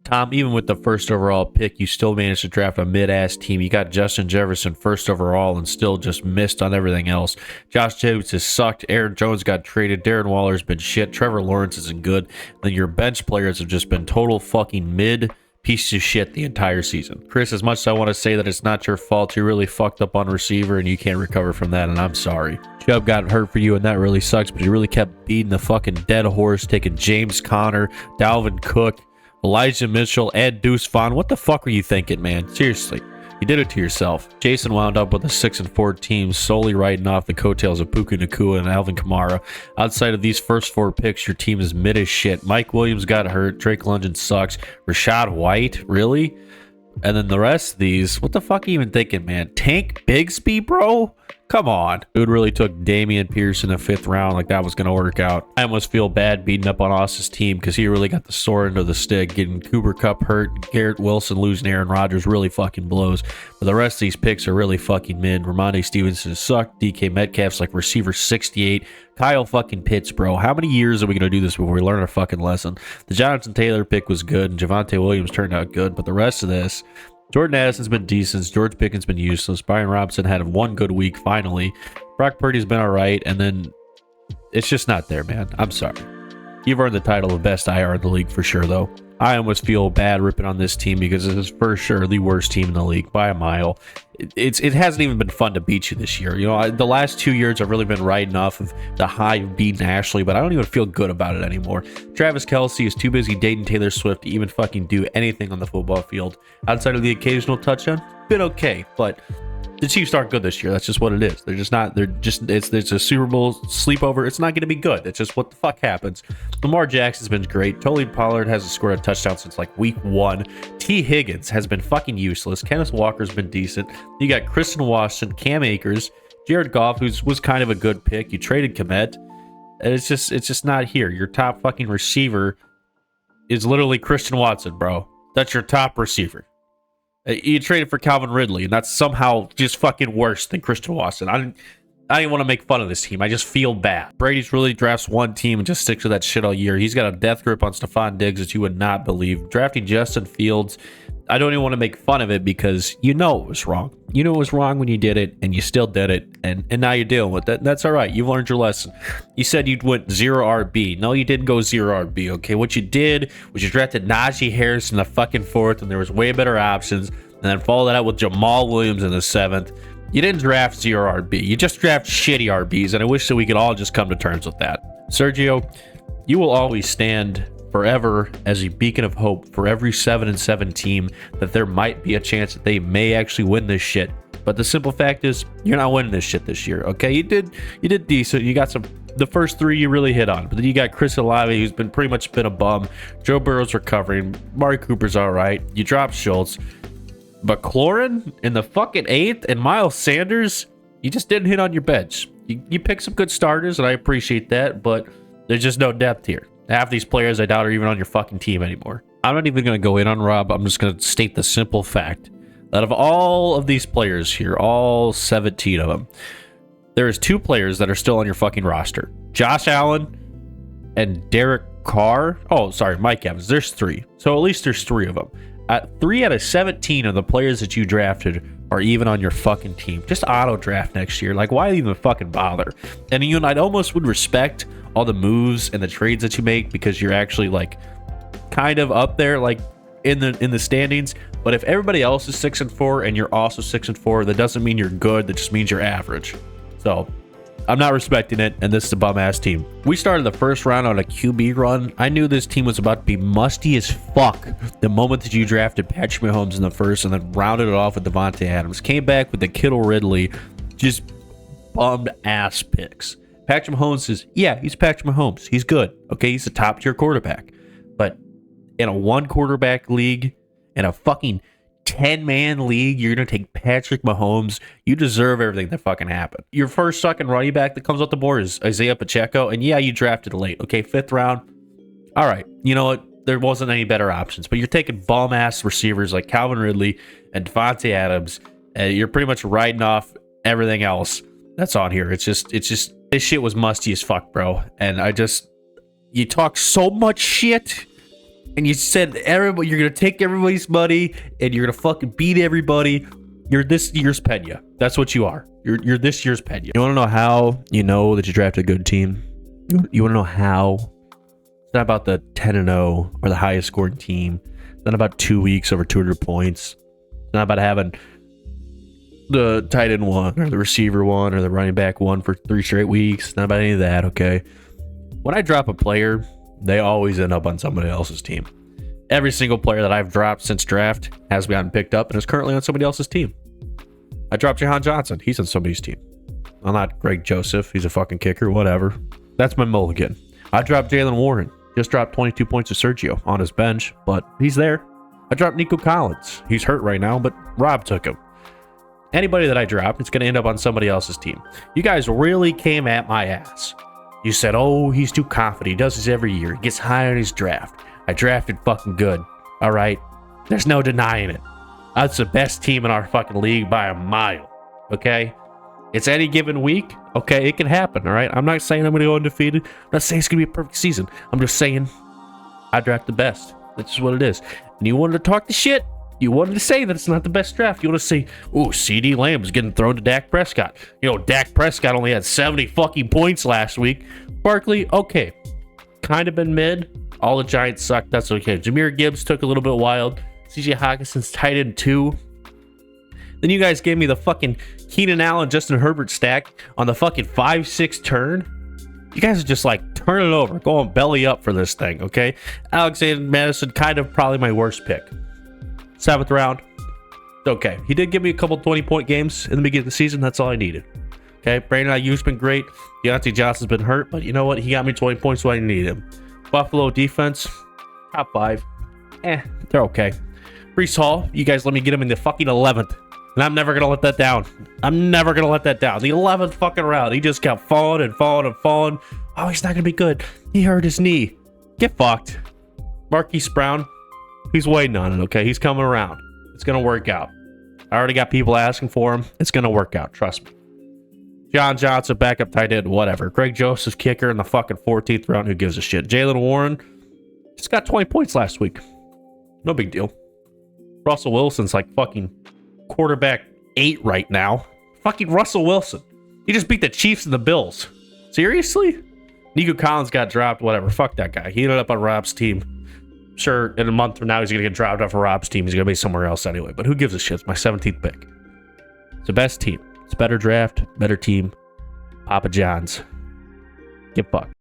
Tom, even with the first overall pick, you still managed to draft a mid-ass team. You got Justin Jefferson first overall and still just missed on everything else. Josh Jacobs has sucked. Aaron Jones got traded. Darren Waller's been shit. Trevor Lawrence isn't good. Then your bench players have just been total fucking mid piece of shit the entire season. Chris, as much as I want to say that it's not your fault, you really fucked up on receiver and you can't recover from that, and I'm sorry. Chubb got hurt for you and that really sucks, but you really kept beating the fucking dead horse, taking James Conner, Dalvin Cook, Elijah Mitchell, and Deuce Vaughn. What the fuck were you thinking, man? Seriously. You did it to yourself. Jason wound up with a 6-4 team, solely riding off the coattails of Puka Nacua and Alvin Kamara. Outside of these first 4 picks, your team is mid as shit. Mike Williams got hurt. Drake London sucks. Rashad White, really? And then the rest of these, what the fuck are you even thinking, man? Tank Bigsby, bro? Come on. Dude really took Damian Pierce in the 5th round like that was going to work out. I almost feel bad beating up on Austin's team because he really got the sore end of the stick. Getting Cooper Kupp hurt, Garrett Wilson losing Aaron Rodgers really fucking blows. But the rest of these picks are really fucking mid. Ramondre Stevenson sucked. DK Metcalf's like receiver 68. Kyle fucking Pitts, bro. How many years are we going to do this before we learn our fucking lesson? The Jonathan Taylor pick was good and Javonte Williams turned out good. But the rest of this... Jordan Addison's been decent. George Pickens been useless. Brian Robinson had one good week finally. Brock Purdy's been all right, and then it's just not there, man. I'm sorry. You've earned the title of best IR in the league for sure, though. I almost feel bad ripping on this team because it is for sure the worst team in the league by a mile. It hasn't even been fun to beat you this year. You know, the last 2 years I've really been riding off of the high of beating Ashley, but I don't even feel good about it anymore. Travis Kelce is too busy dating Taylor Swift to even fucking do anything on the football field. Outside of the occasional touchdown, been okay, but the Chiefs aren't good this year. That's just what it is. They're just not. It's a Super Bowl sleepover. It's not going to be good. It's just what the fuck happens. Lamar Jackson's been great. Tony Pollard hasn't scored a touchdown since like week 1. T. Higgins has been fucking useless. Kenneth Walker's been decent. You got Kristen Washington, Cam Akers, Jared Goff, who was kind of a good pick. You traded Kmet. And it's just not here. Your top fucking receiver is literally Christian Watson, bro. That's your top receiver. You traded for Calvin Ridley, and that's somehow just fucking worse than Christian Watson. I didn't want to make fun of this team. I just feel bad. Brady's really drafts one team and just sticks to that shit all year. He's got a death grip on Stephon Diggs that you would not believe. Drafting Justin Fields, I don't even want to make fun of it because you know it was wrong. You knew it was wrong when you did it, and you still did it, and now you're dealing with it. That's all right. You've learned your lesson. You said you went 0 RB. No, you didn't go 0 RB, okay? What you did was you drafted Najee Harris in the fucking 4th, and there was way better options, and then follow that out with Jamal Williams in the 7th. You didn't draft 0 RB. You just draft shitty RBs, and I wish that we could all just come to terms with that. Sergio, you will always stand forever as a beacon of hope for every 7-7 team that there might be a chance that they may actually win this shit. But the simple fact is, you're not winning this shit this year, okay? You did decent. You got the first 3 you really hit on, but then you got Chris Olave, who's been pretty much been a bum. Joe Burrow's recovering. Mari Cooper's all right. You dropped Schultz. McLaurin in the fucking 8th and Miles Sanders, you just didn't hit on your bench. You picked some good starters, and I appreciate that, but there's just no depth here. Half these players I doubt are even on your fucking team anymore. I'm not even going to go in on Rob. I'm just going to state the simple fact that of all of these players here, all 17 of them, there is 2 players that are still on your fucking roster. Josh Allen and Derek Carr. Oh, sorry, Mike Evans. There's 3. So at least there's 3 of them. 3 out of 17 of the players that you drafted are even on your fucking team. Just auto draft next year. Like, why even fucking bother? And you know, I'd almost would respect all the moves and the trades that you make because you're actually like kind of up there, like in the standings. But if everybody else is 6-4 and you're also 6-4, that doesn't mean you're good. That just means you're average. So I'm not respecting it, and this is a bum-ass team. We started the first round on a QB run. I knew this team was about to be musty as fuck the moment that you drafted Patrick Mahomes in the first and then rounded it off with Devontae Adams. Came back with the Kittle Ridley, just bummed-ass picks. Patrick Mahomes is, yeah, he's Patrick Mahomes. He's good, okay? He's a top-tier quarterback. But in a one-quarterback league, in a fucking 10-man league, you're going to take Patrick Mahomes. You deserve everything that fucking happened. Your first fucking running back that comes off the board is Isaiah Pacheco, and yeah, you drafted late. Okay, 5th round. All right, you know what? There wasn't any better options, but you're taking bum-ass receivers like Calvin Ridley and Devontae Adams, and you're pretty much riding off everything else that's on here. It's just this shit was musty as fuck, bro. And you talk so much shit and you said everybody, you're gonna take everybody's money and you're gonna fucking beat everybody. You're this year's Pena. That's what you are. You're this year's Pena. You want to know how you know that you drafted a good team? You want to know how? It's not about the 10-0 or the highest scoring team. It's not about 2 weeks over 200 points. It's not about having the tight end one or the receiver one or the running back one for 3 straight weeks. It's not about any of that, okay? When I drop a player, they always end up on somebody else's team. Every single player that I've dropped since draft has gotten picked up and is currently on somebody else's team. I dropped Jahan Johnson. He's on somebody's team. I'm not Greg Joseph. He's a fucking kicker. Whatever. That's my mulligan. I dropped Jaylen Warren. Just dropped 22 points to Sergio on his bench, but he's there. I dropped Nico Collins. He's hurt right now, but Rob took him. Anybody that I drop, it's going to end up on somebody else's team. You guys really came at my ass. You said, oh, he's too confident. He does this every year. He gets high on his draft. I drafted fucking good. All right. There's no denying it. That's the best team in our fucking league by a mile. Okay. It's any given week. Okay. It can happen. All right. I'm not saying I'm going to go undefeated. I'm not saying it's going to be a perfect season. I'm just saying I draft the best. That's just what it is. And you wanted to talk the shit. You wanted to say that it's not the best draft. You want to say, oh, CD Lamb is getting thrown to Dak Prescott. You know, Dak Prescott only had 70 fucking points last week. Barkley, okay. Kind of been mid. All the Giants suck. That's okay. Jahmyr Gibbs took a little bit wild. CJ Hawkinson's tight end 2. Then you guys gave me the fucking Keenan Allen, Justin Herbert stack on the fucking 5-6 turn. You guys are just like, turn it over. Going belly up for this thing, okay? Alexander Madison, kind of probably my worst pick. 7th round. Okay. He did give me a couple 20-point games in the beginning of the season. That's all I needed. Okay. Brandon Ayuk's been great. Deontay Johnson's been hurt, but you know what? He got me 20 points, so I didn't need him. Buffalo defense, top 5. They're okay. Breece Hall, you guys let me get him in the fucking 11th. And I'm never going to let that down. I'm never going to let that down. The 11th fucking round. He just kept falling and falling and falling. Oh, he's not going to be good. He hurt his knee. Get fucked. Marquise Brown, he's waiting on it, okay? He's coming around. It's going to work out. I already got people asking for him. It's going to work out. Trust me. John Johnson, backup tight end, whatever. Greg Joseph, kicker in the fucking 14th round. Who gives a shit? Jaylen Warren just got 20 points last week. No big deal. Russell Wilson's like fucking quarterback 8 right now. Fucking Russell Wilson. He just beat the Chiefs and the Bills. Seriously? Nico Collins got dropped. Whatever. Fuck that guy. He ended up on Rob's team. Sure, in a month from now, he's going to get dropped off of Rob's team. He's going to be somewhere else anyway. But who gives a shit? It's my 17th pick. It's the best team. It's a better draft, better team. Papa John's. Get fucked.